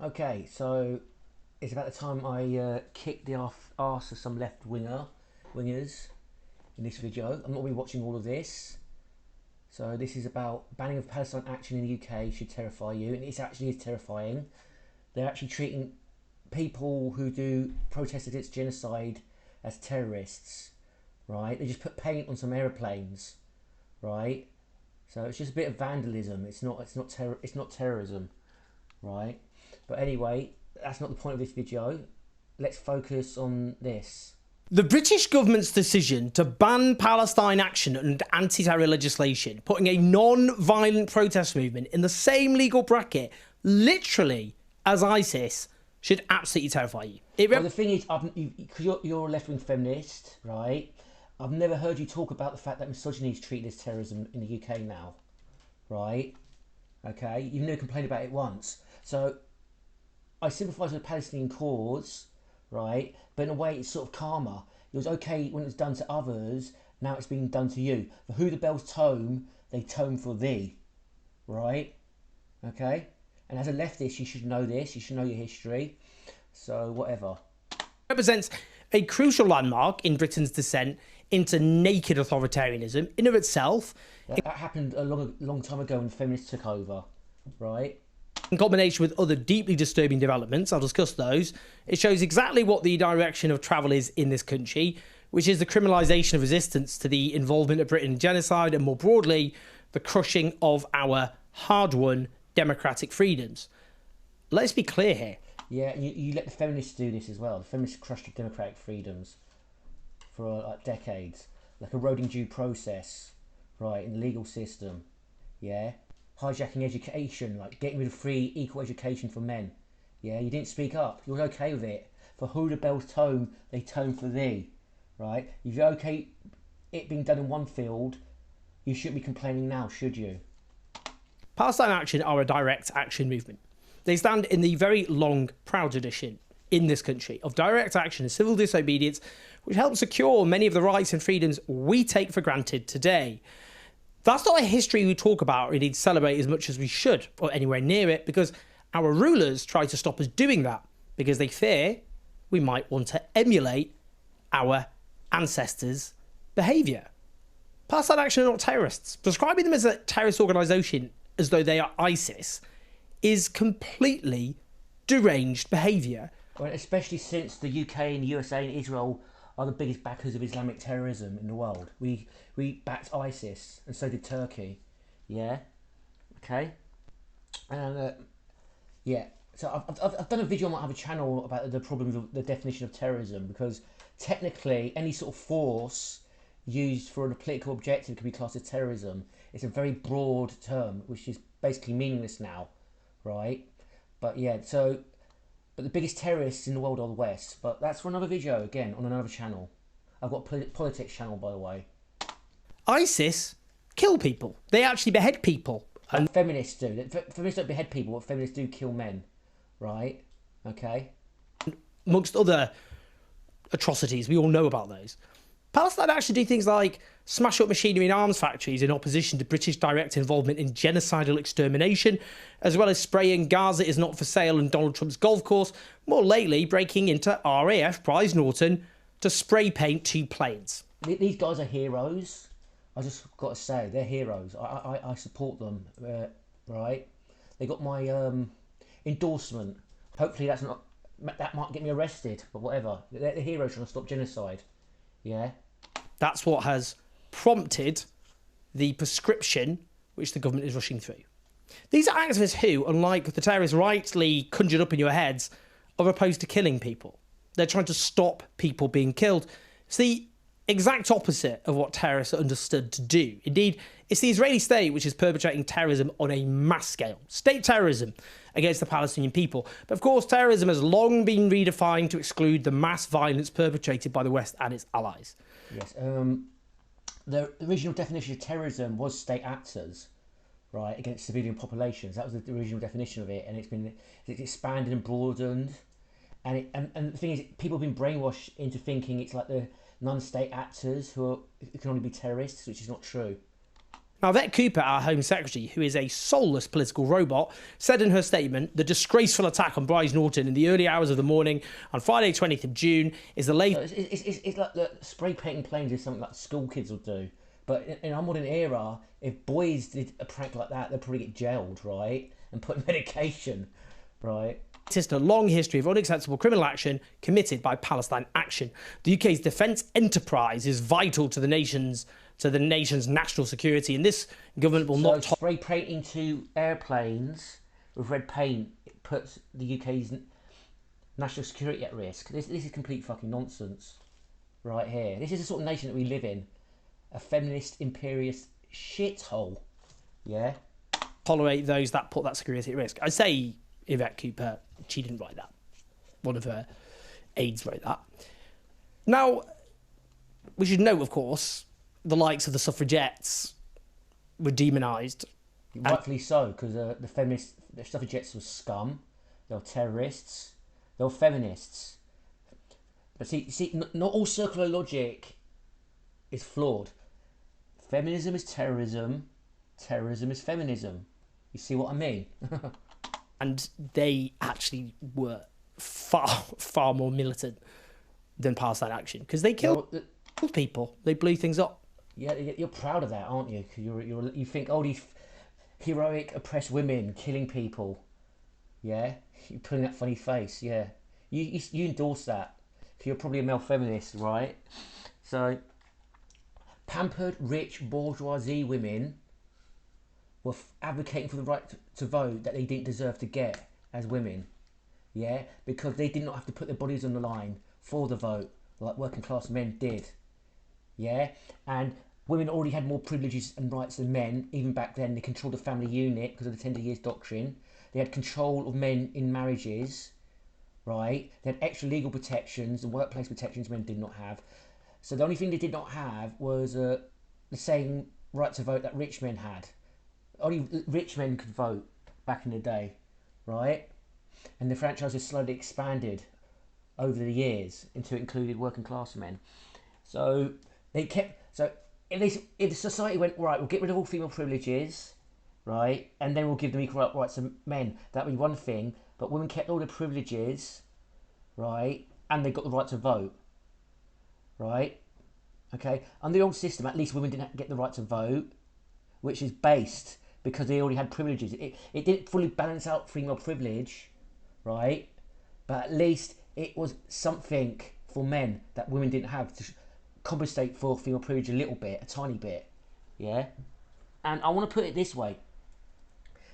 Okay, so it's about the time I kicked the arse of some wingers in this video. I'm not going to be watching all of this. So this is about banning of Palestine action in the UK should terrify you, and it actually is terrifying. They're actually treating people who do protest against genocide as terrorists, right? They just put paint on some aeroplanes, right? So it's just a bit of vandalism. It's not terrorism, right? But anyway, that's not the point of this video. Let's focus on this. The British government's decision to ban Palestine action and anti-terror legislation, putting a non-violent protest movement in the same legal bracket, literally, as ISIS, should absolutely terrify you. Well, the thing is, because you're a left-wing feminist, right? I've never heard you talk about the fact that misogyny is treated as terrorism in the UK now, right? Okay, you've never complained about it once. So I sympathise with the Palestinian cause, right? But in a way, it's sort of karma. It was okay when it was done to others. Now it's being done to you. For who the bells tone, they tone for thee, right? Okay. And as a leftist, you should know this. You should know your history. So whatever. Represents a crucial landmark in Britain's descent into naked authoritarianism in of itself. That happened a long time ago when feminists took over, right? In combination with other deeply disturbing developments, I'll discuss those, it shows exactly what the direction of travel is in this country, which is the criminalisation of resistance to the involvement of Britain in genocide and, more broadly, the crushing of our hard-won democratic freedoms. Let's be clear here. Yeah, you let the feminists do this as well. The feminists crushed your democratic freedoms for like decades, like eroding due process, right, in the legal system, yeah? Hijacking education, like getting rid of free, equal education for men. Yeah, you didn't speak up. You were okay with it. For who the bells tone, they tone for thee. Right? If you're okay it being done in one field, you shouldn't be complaining now, should you? Palestine Action are a direct action movement. They stand in the very long, proud tradition in this country of direct action and civil disobedience, which helps secure many of the rights and freedoms we take for granted today. That's not a history we talk about or indeed celebrate as much as we should, or anywhere near it, because our rulers try to stop us doing that, because they fear we might want to emulate our ancestors' behaviour. Palestine Action are not terrorists. Describing them as a terrorist organisation as though they are ISIS is completely deranged behaviour. Well, especially since the UK and USA and Israel are the biggest backers of Islamic terrorism in the world. We backed ISIS, and so did Turkey. Yeah, okay, and yeah. So I've done a video on my other channel about the problems of the definition of terrorism, because technically any sort of force used for a political objective can be classed as terrorism. It's a very broad term, which is basically meaningless now, right? But yeah, so. But the biggest terrorists in the world are the West. But that's for another video, again, on another channel. I've got a politics channel, by the way. ISIS kill people. They actually behead people. And feminists do. Feminists don't behead people, but feminists do kill men. Right? Okay? Amongst other atrocities, we all know about those. Palestine actually do things like smash up machinery and arms factories in opposition to British direct involvement in genocidal extermination, as well as spraying Gaza is not for sale and Donald Trump's golf course, more lately breaking into RAF Prize Norton to spray paint 2 planes. These guys are heroes. I just got to say, they're heroes. I support them, right? They got my endorsement. Hopefully that might get me arrested, but whatever. They're the heroes trying to stop genocide. Yeah? That's what has prompted the prescription which the government is rushing through. These are activists who, unlike the terrorists rightly conjured up in your heads, are opposed to killing people. They're trying to stop people being killed. It's the exact opposite of what terrorists are understood to do. Indeed, it's the Israeli state which is perpetrating terrorism on a mass scale. State terrorism against the Palestinian people. But of course, terrorism has long been redefined to exclude the mass violence perpetrated by the West and its allies. Yes, the original definition of terrorism was state actors, right, against civilian populations. That was the original definition of it, and it's expanded and broadened. And the thing is, people have been brainwashed into thinking it's like the non-state actors who can only be terrorists, which is not true. Now, Yvette Cooper, our Home Secretary, who is a soulless political robot, said in her statement, the disgraceful attack on Bryce Norton in the early hours of the morning on Friday, 20th of June, is the latest... It's like the spray painting planes is something like school kids will do. But in our modern era, if boys did a prank like that, they'd probably get jailed, right? And put in medication, right? It's a long history of unacceptable criminal action committed by Palestine Action. The UK's defence enterprise is vital to the nation's national security, and this government will not... spray painting to airplanes with red paint, it puts the UK's national security at risk. This is complete fucking nonsense right here. This is the sort of nation that we live in. A feminist, imperialist shithole. Yeah? Tolerate those that put that security at risk. I say Yvette Cooper, she didn't write that. One of her aides wrote that. Now, we should note, of course, the likes of the suffragettes were demonised. Rightfully so, because the suffragettes were scum. They were terrorists. They were feminists. But see, not all circular logic is flawed. Feminism is terrorism. Terrorism is feminism. You see what I mean? And they actually were far more militant than Palestine Action, because they killed people. They blew things up. Yeah, you're proud of that, aren't you? You think, oh, these heroic oppressed women killing people. Yeah, you're putting that funny face. Yeah, you endorse that. You're probably a male feminist, right? So, pampered, rich, bourgeoisie women were advocating for the right to vote that they didn't deserve to get as women. Yeah, because they did not have to put their bodies on the line for the vote like working class men did. Yeah, and women already had more privileges and rights than men. Even back then, they controlled the family unit because of the Tender Years Doctrine. They had control of men in marriages, right? They had extra legal protections and workplace protections men did not have. So the only thing they did not have was the same right to vote that rich men had. Only rich men could vote back in the day, right? And the franchise has slowly expanded over the years until it included working class men. So they kept... So if the society went, right, we'll get rid of all female privileges, right, and then we'll give them equal rights to men, that'd be one thing. But women kept all the privileges, right, and they got the right to vote, right? Okay, under the old system, at least women didn't get the right to vote, which is based because they already had privileges. It didn't fully balance out female privilege, right? But at least it was something for men that women didn't have to compensate for female privilege a little bit, a tiny bit, yeah? And I want to put it this way.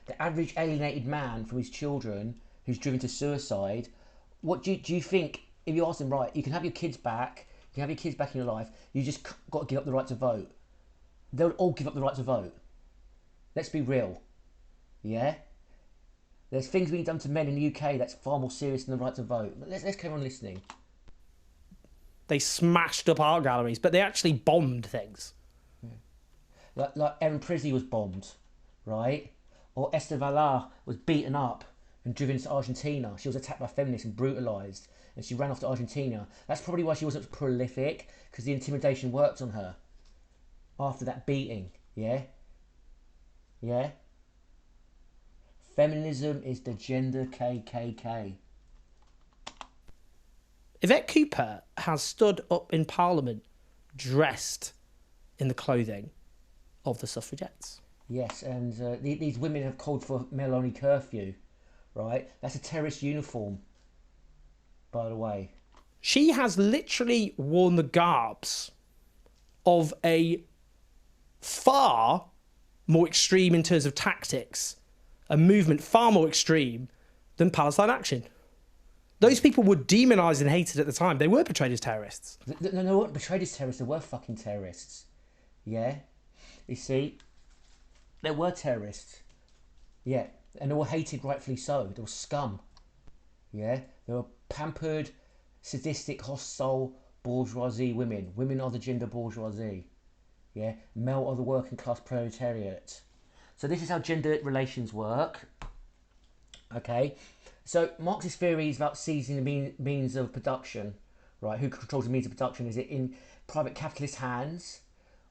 The average alienated man from his children who's driven to suicide, what do you think, if you ask them, right, you can have your kids back, you can have your kids back in your life, you just got to give up the right to vote. They'll all give up the right to vote. Let's be real, yeah? There's things being done to men in the UK that's far more serious than the right to vote. But let's carry on listening. They smashed up art galleries, but they actually bombed things. Yeah. Like Erin Prisley was bombed, right? Or Esther Valar was beaten up and driven to Argentina. She was attacked by feminists and brutalised, and she ran off to Argentina. That's probably why she wasn't prolific, because the intimidation worked on her after that beating, yeah? Yeah? Feminism is the gender KKK. Yvette Cooper has stood up in Parliament dressed in the clothing of the suffragettes. Yes, and these women have called for male-only curfew, right? That's a terrorist uniform, by the way. She has literally worn the garbs of a far more extreme in terms of tactics, a movement far more extreme than Palestine Action. Those people were demonised and hated at the time. They were portrayed as terrorists. No, they weren't portrayed as terrorists. They were fucking terrorists. Yeah? You see? They were terrorists. Yeah. And they were hated rightfully so. They were scum. Yeah? They were pampered, sadistic, hostile, bourgeoisie women. Women are the gender bourgeoisie. Yeah? Male are the working class proletariat. So this is how gender relations work. Okay? So Marxist theory is about seizing the means of production, right? Who controls the means of production? Is it in private capitalist hands,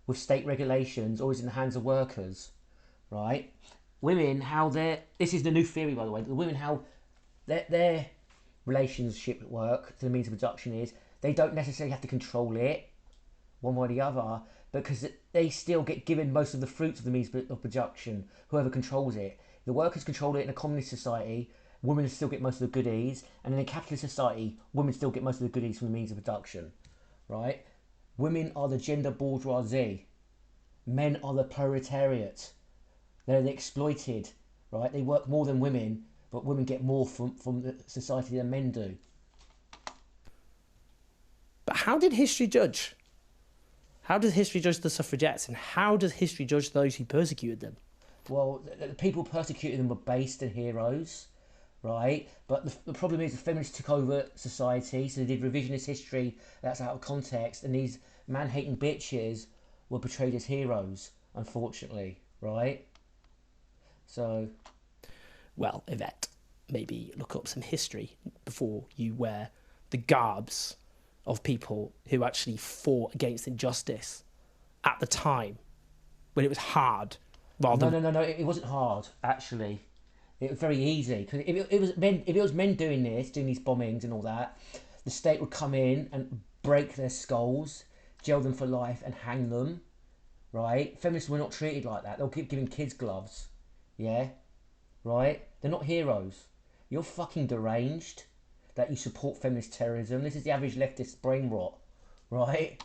with state regulations always in the hands of workers, right? Women, how they're, this is the new theory by the way, the women, how their relationship at work to the means of production is, they don't necessarily have to control it one way or the other, because they still get given most of the fruits of the means of production, whoever controls it. The workers control it in a communist society, women still get most of the goodies, and in a capitalist society, women still get most of the goodies from the means of production, right? Women are the gender bourgeoisie. Men are the proletariat. They're the exploited, right? They work more than women, but women get more from the society than men do. But how did history judge? How does history judge the suffragettes, and how does history judge those who persecuted them? Well, the people persecuting them were based in heroes, right? But the problem is the feminists took over society, so they did revisionist history that's out of context, and these man-hating bitches were portrayed as heroes, unfortunately, right? So... Well, Yvette, maybe look up some history before you wear the garbs of people who actually fought against injustice at the time when it was hard. Rather No, it wasn't hard, actually. It was very easy. Because if it was men doing these bombings and all that, the state would come in and break their skulls, jail them for life and hang them, right? Feminists were not treated like that. They'll keep giving kids gloves, yeah? Right? They're not heroes. You're fucking deranged that you support feminist terrorism. This is the average leftist brain rot, right?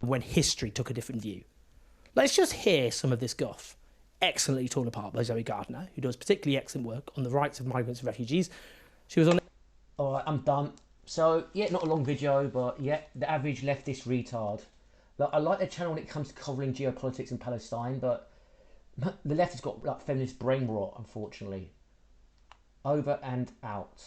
when history took a different view. Let's just hear some of this guff, excellently torn apart by Zoe Gardner, who does particularly excellent work on the rights of migrants and refugees. She was on... Alright, I'm done. So, yeah, not a long video, but yeah, the average leftist retard. Like, I like their channel when it comes to covering geopolitics in Palestine, but the left has got like feminist brain rot, unfortunately. Over and out.